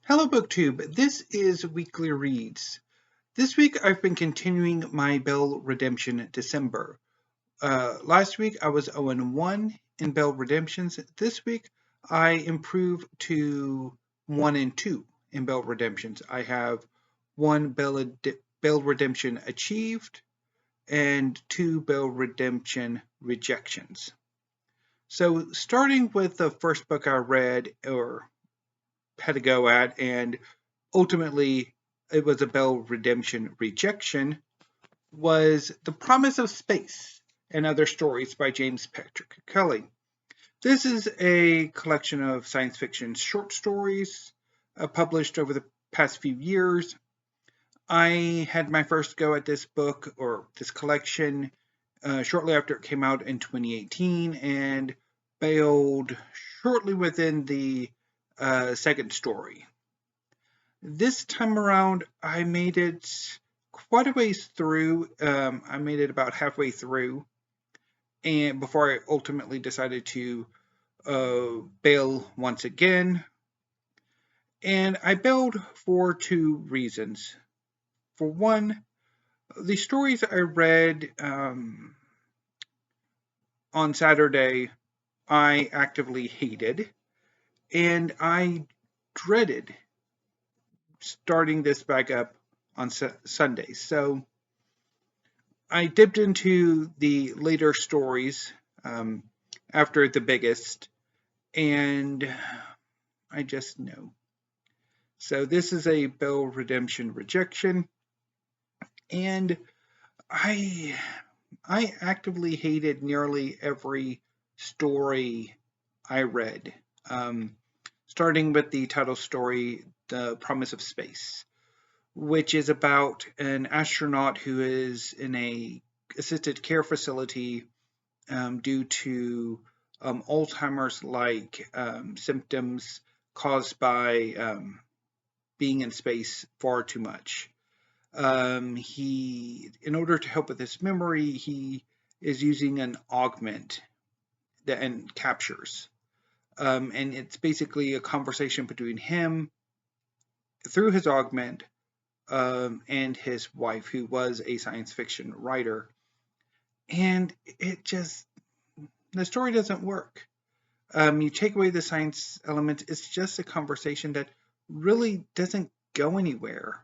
Hello BookTube, this is Weekly Reads. This week I've been continuing my Belle Redemption December. Last week I was 0-1 in Belle Redemptions. This week I improved to 1-2 in Belle Redemptions. I have one Belle Redemption achieved and 2 Belle Redemption rejections. So starting with the first book I read or had to go at, and ultimately it was a Belle Redemption rejection, was The Promise of Space and Other Stories by James Patrick Kelly. This is a collection of science fiction short stories published over the past few years. I had my first go at this book or this collection shortly after it came out in 2018 and bailed shortly within the second story. This time around, I made it quite a ways through. I made it about halfway through, and before I ultimately decided to bail once again. And I bailed for two reasons. For one, the stories I read on Saturday, I actively hated, and I dreaded starting this back up on Sunday. So I dipped into the later stories after the biggest, and I just know. So this is a Belle Redemption rejection, and I actively hated nearly every story I read, starting with the title story, The Promise of Space, which is about an astronaut who is in a assisted care facility due to Alzheimer's-like symptoms caused by being in space far too much. In order to help with his memory, he is using an augment and captures. And it's basically a conversation between him through his augment and his wife, who was a science fiction writer. And the story doesn't work. You take away the science element, it's just a conversation that really doesn't go anywhere.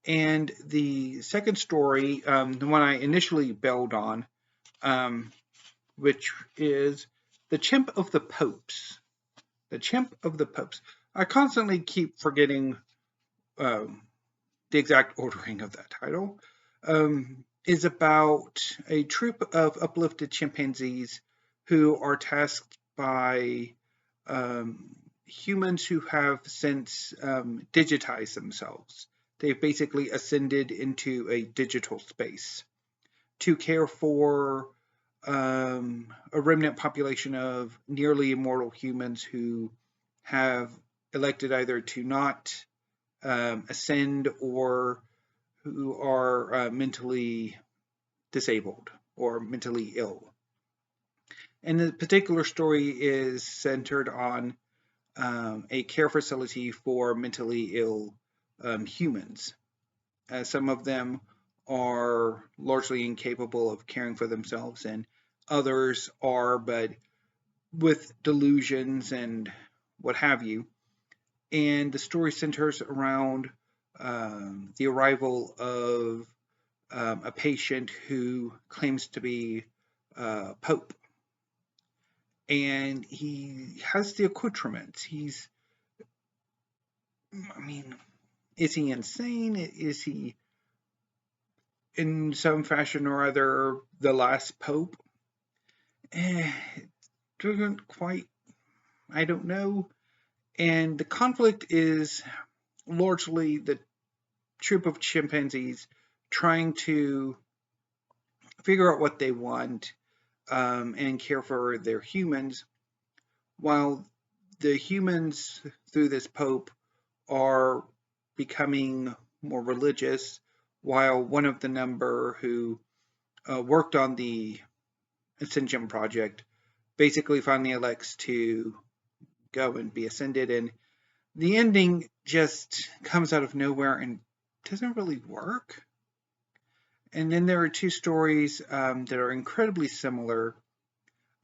And the second story, the one I initially bailed on, which is The Chimp of the Popes. The Chimp of the Popes. I constantly keep forgetting the exact ordering of that title. Is about a troop of uplifted chimpanzees who are tasked by humans who have since digitized themselves. They've basically ascended into a digital space to care for a remnant population of nearly immortal humans who have elected either to not ascend or who are mentally disabled or mentally ill. And the particular story is centered on a care facility for mentally ill humans. Some of them are largely incapable of caring for themselves, and others are, but with delusions and what have you. And the story centers around the arrival of a patient who claims to be Pope. And he has the accoutrements. Is he insane? Is he in some fashion or other the last Pope? Doesn't quite, I don't know. And the conflict is largely the troop of chimpanzees trying to figure out what they want and care for their humans, while the humans through this Pope are becoming more religious, while one of the number who worked on the Ascension Project basically finally elects to go and be ascended. And the ending just comes out of nowhere and doesn't really work. And then there are two stories that are incredibly similar,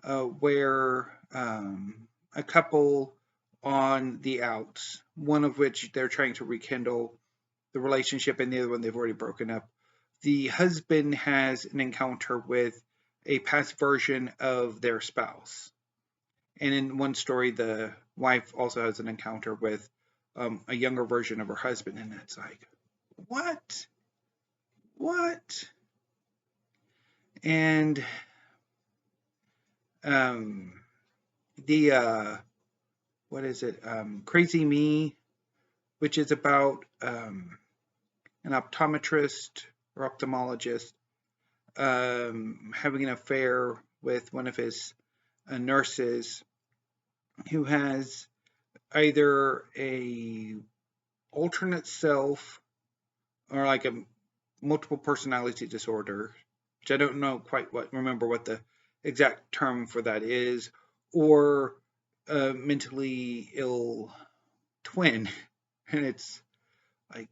where a couple on the outs, one of which they're trying to rekindle the relationship, and the other one they've already broken up. The husband has an encounter with a past version of their spouse. And in one story, the wife also has an encounter with a younger version of her husband. And it's like, what? What? And the, what is it? Crazy Me, which is about an optometrist or ophthalmologist having an affair with one of his nurses, who has either a alternate self or like a multiple personality disorder, which I don't know quite remember what the exact term for that is, or a mentally ill twin. And it's like,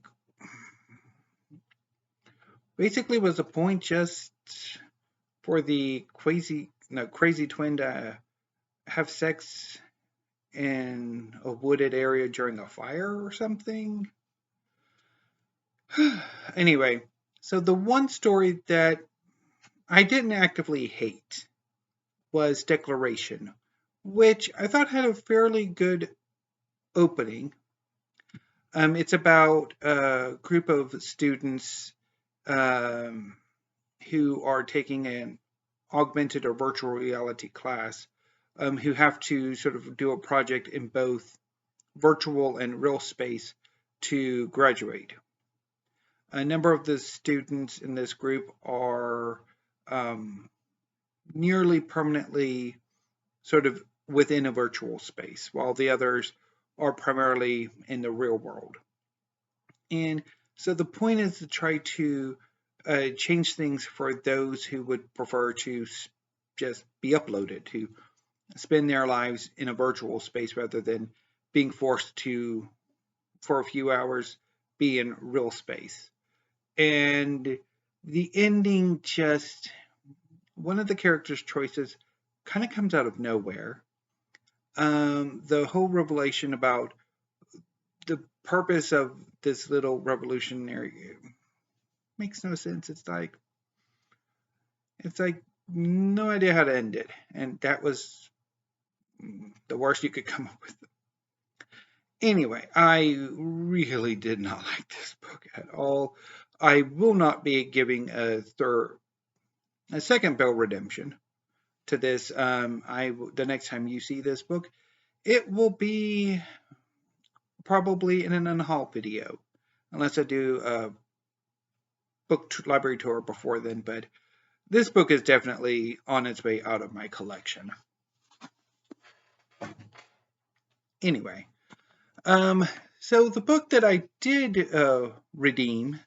basically, was the point just for the crazy twin to have sex in a wooded area during a fire or something? Anyway, so the one story that I didn't actively hate was Declaration, which I thought had a fairly good opening. It's about a group of students who are taking an augmented or virtual reality class, who have to sort of do a project in both virtual and real space to graduate. A number of the students in this group are nearly permanently sort of within a virtual space, while the others are primarily in the real world. And so the point is to try to change things for those who would prefer to just be uploaded, to spend their lives in a virtual space rather than being forced to, for a few hours, be in real space. And the ending, just one of the characters' choices kind of comes out of nowhere. The whole revelation about the purpose of this little revolutionary makes no sense. It's like no idea how to end it, and that was the worst you could come up with. Anyway, I really did not like this book at all. I will not be giving a second Bell Redemption to this. The next time you see this book, it will be probably in an unhaul video, unless I do a book library tour before then. But this book is definitely on its way out of my collection. Anyway, so the book that I did redeem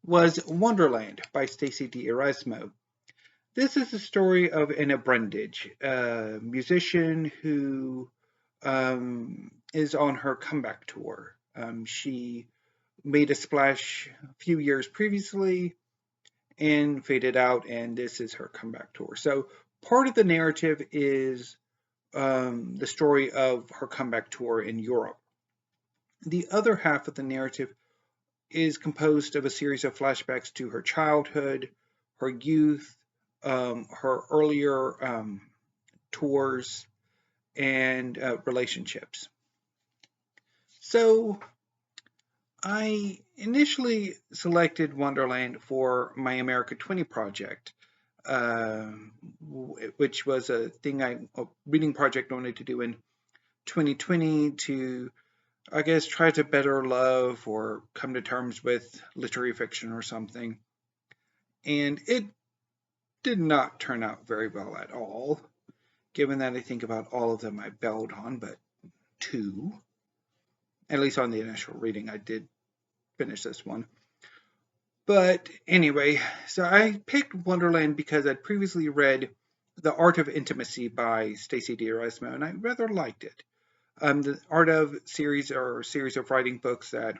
was Wonderland by Stacey D'Erasmo. This is the story of Anna Brundage, a musician who is on her comeback tour. She made a splash a few years previously and faded out, and this is her comeback tour. So part of the narrative is the story of her comeback tour in Europe. The other half of the narrative is composed of a series of flashbacks to her childhood, her youth, her earlier tours, and relationships. So I initially selected Wonderland for my America 20 project, which was a reading project I wanted to do in 2020 to, I guess, try to better love or come to terms with literary fiction or something. And it did not turn out very well at all, given that I think about all of them I bailed on, but two, at least on the initial reading, I did finish this one. But anyway, so I picked Wonderland because I'd previously read The Art of Intimacy by Stacey D'Erasmo, and I rather liked it. The Art of series are a series of writing books that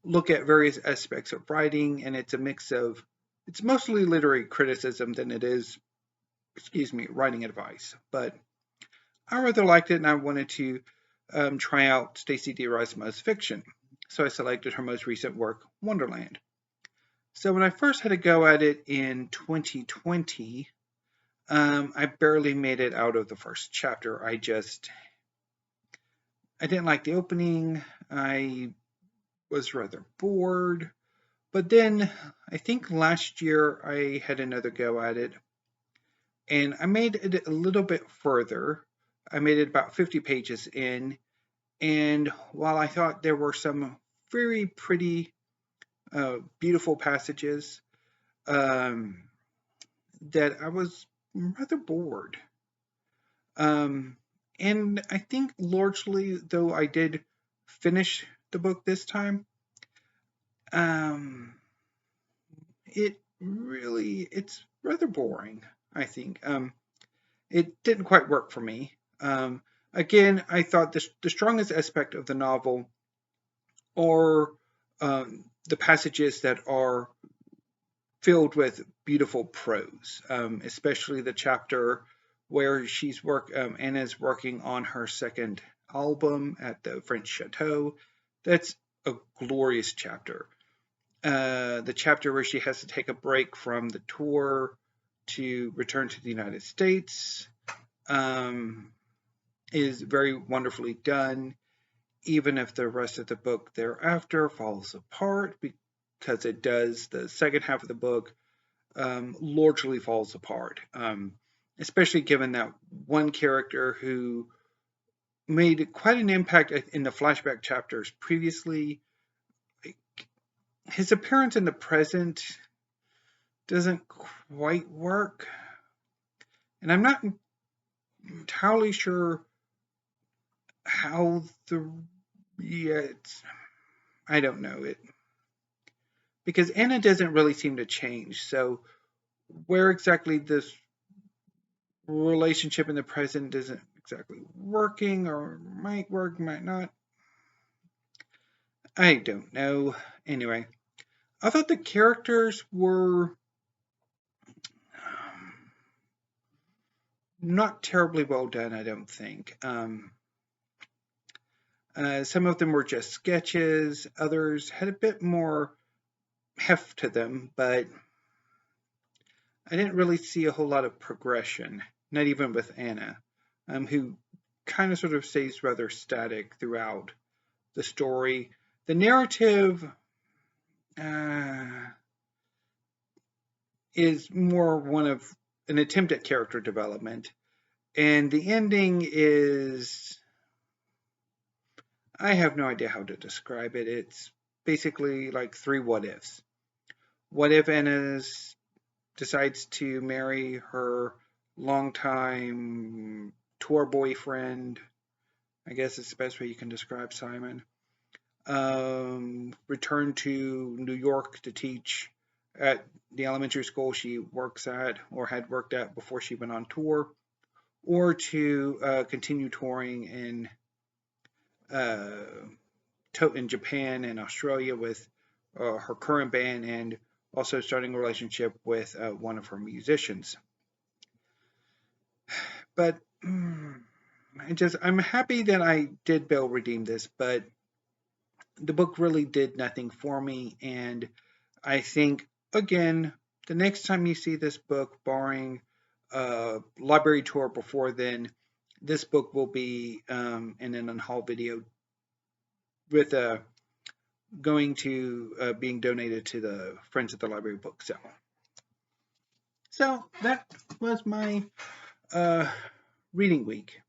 look at various aspects of writing, and it's mostly literary criticism than it is, writing advice. But I rather liked it, and I wanted to try out Stacey DeRosma's fiction. So I selected her most recent work, Wonderland. So when I first had a go at it in 2020, I barely made it out of the first chapter. I didn't like the opening. I was rather bored. But then I think last year I had another go at it, and I made it a little bit further. I made it about 50 pages in, and while I thought there were some very pretty, beautiful passages, um, that I was rather bored. And I think largely, though I did finish the book this time, um, it's rather boring, I think. It didn't quite work for me. Again, I thought the strongest aspect of the novel are the passages that are filled with beautiful prose, especially the chapter where Anna's working on her second album at the French Chateau. That's a glorious chapter. The chapter where she has to take a break from the tour to return to the United States is very wonderfully done, even if the rest of the book thereafter falls apart, because it does. The second half of the book largely falls apart, especially given that one character who made quite an impact in the flashback chapters previously, his appearance in the present doesn't quite work. And I'm not entirely sure how I don't know it. Because Anna doesn't really seem to change. So where exactly this relationship in the present isn't exactly working, or might work, might not, I don't know. Anyway, I thought the characters were not terribly well done, I don't think. Some of them were just sketches, others had a bit more heft to them, but I didn't really see a whole lot of progression, not even with Anna, who kind of sort of stays rather static throughout the story. The narrative is more one of an attempt at character development, and the ending is, I have no idea how to describe it. It's basically like three what ifs. What if Anna decides to marry her longtime tour boyfriend? I guess it's the best way you can describe Simon. Return to New York to teach at the elementary school she works at or had worked at before she went on tour, or to continue touring in Japan and Australia with her current band, and also starting a relationship with one of her musicians. But I'm happy that I did Bill redeem this, but the book really did nothing for me, and I think, again, the next time you see this book, barring a library tour before then, this book will be in an unhaul video with going to being donated to the Friends of the Library book sale. So that was my reading week.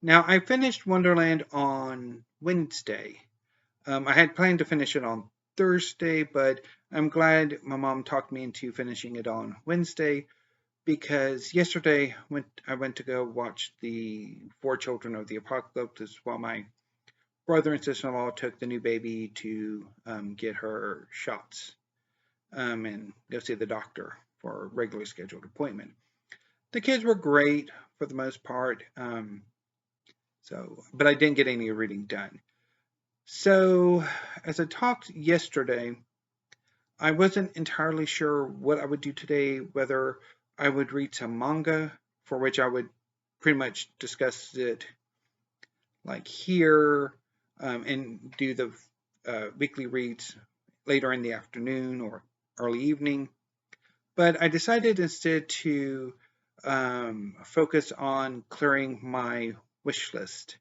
Now, I finished Wonderland on Wednesday. I had planned to finish it on Thursday, but I'm glad my mom talked me into finishing it on Wednesday, because yesterday I went to go watch the Four Children of the Apocalypse while my brother and sister-in-law took the new baby to get her shots and go see the doctor for a regularly scheduled appointment. The kids were great for the most part. So, but I didn't get any reading done. So, as I talked yesterday, I wasn't entirely sure what I would do today, whether I would read some manga, for which I would pretty much discuss it like here, and do the weekly reads later in the afternoon or early evening. But I decided instead to focus on clearing my wish list.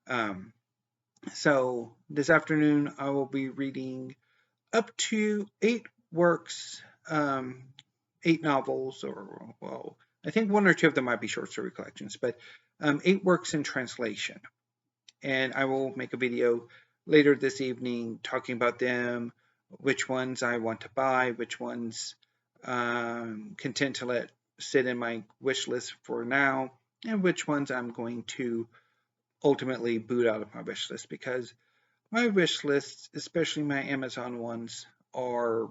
Um, so this afternoon I will be reading up to 8 works, 8 novels, or well, I think 1 or 2 of them might be short story collections, but 8 works in translation. And I will make a video later this evening talking about them, which ones I want to buy, which ones content to let sit in my wish list for now, and which ones I'm going to ultimately boot out of my wish list, because my wish lists, especially my Amazon ones, are,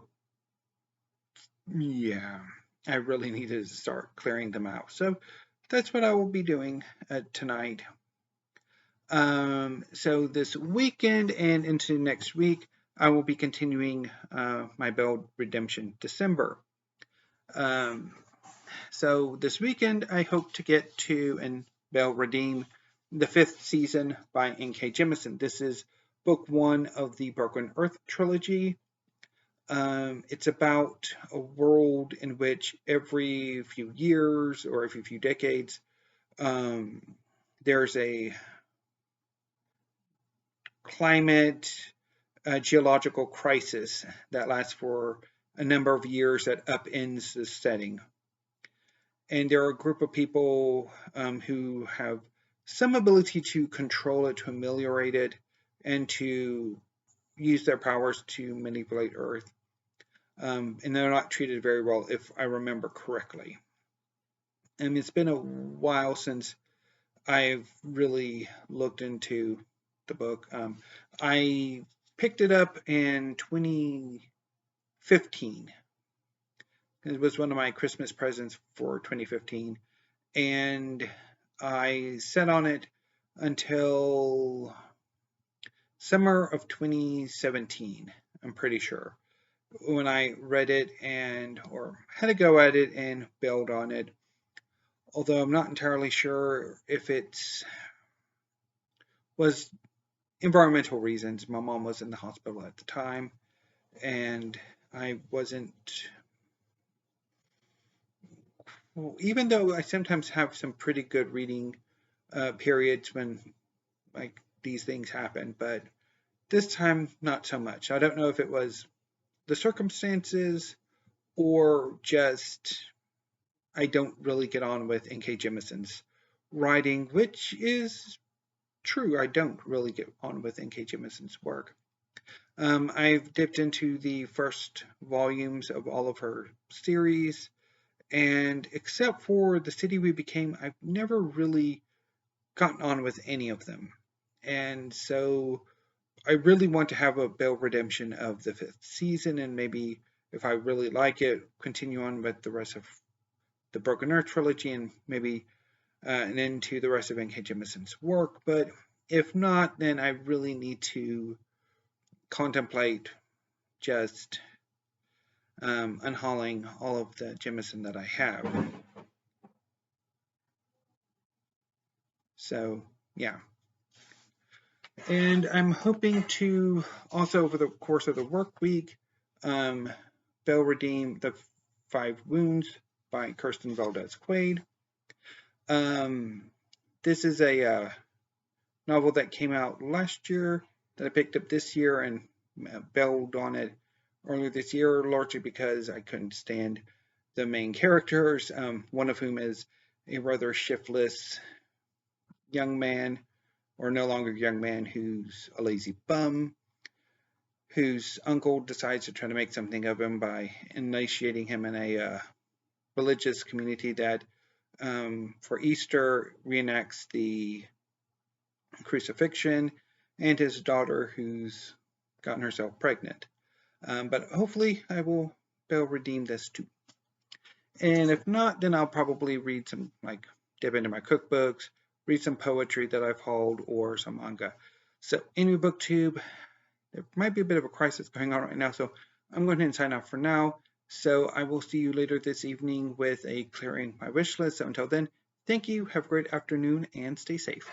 yeah, I really need to start clearing them out. So that's what I will be doing tonight. So this weekend and into next week, I will be continuing my Bell Redemption December. So this weekend, I hope to get to and Bell redeem the 5th season by N.K. Jemisin. This is book 1 of the Broken Earth trilogy. It's about a world in which every few years or every few decades, there's a climate geological crisis that lasts for a number of years that upends the setting. And there are a group of people who have some ability to control it, to ameliorate it, and to use their powers to manipulate Earth. And they're not treated very well, if I remember correctly. And it's been a while since I've really looked into the book. I picked it up in 2015. It was one of my Christmas presents for 2015. And I sat on it until summer of 2017, I'm pretty sure, when I read it or had a go at it and bailed on it. Although I'm not entirely sure if it was environmental reasons. My mom was in the hospital at the time, and I wasn't, well, even though I sometimes have some pretty good reading periods when like these things happen, but this time not so much. I don't know if it was the circumstances or just I don't really get on with N.K. Jemisin's writing, which is true. I don't really get on with N.K. Jemisin's work. I've dipped into the first volumes of all of her series, and except for The City We Became, I've never really gotten on with any of them. And so I really want to have a Bell redemption of the 5th season, and maybe if I really like it, continue on with the rest of the Broken Earth trilogy and maybe and into the rest of N.K. Jemisin's work. But if not, then I really need to contemplate just unhauling all of the Jemisin that I have. So, yeah. And I'm hoping to also, over the course of the work week, Bell redeem The 5 Wounds by Kirsten Valdez Quade. This is a novel that came out last year that I picked up this year and bailed on it earlier this year, largely because I couldn't stand the main characters, one of whom is a rather shiftless young man, or no longer young man, who's a lazy bum, whose uncle decides to try to make something of him by initiating him in a religious community that for Easter reenacts the crucifixion, and his daughter who's gotten herself pregnant. But hopefully I will redeem this too. And if not, then I'll probably read some, like, dip into my cookbooks, read some poetry that I've hauled or some manga. So anyway, BookTube, there might be a bit of a crisis going on right now, so I'm going to sign off for now. So I will see you later this evening with a clearing my wish list. So until then, thank you, have a great afternoon, and stay safe.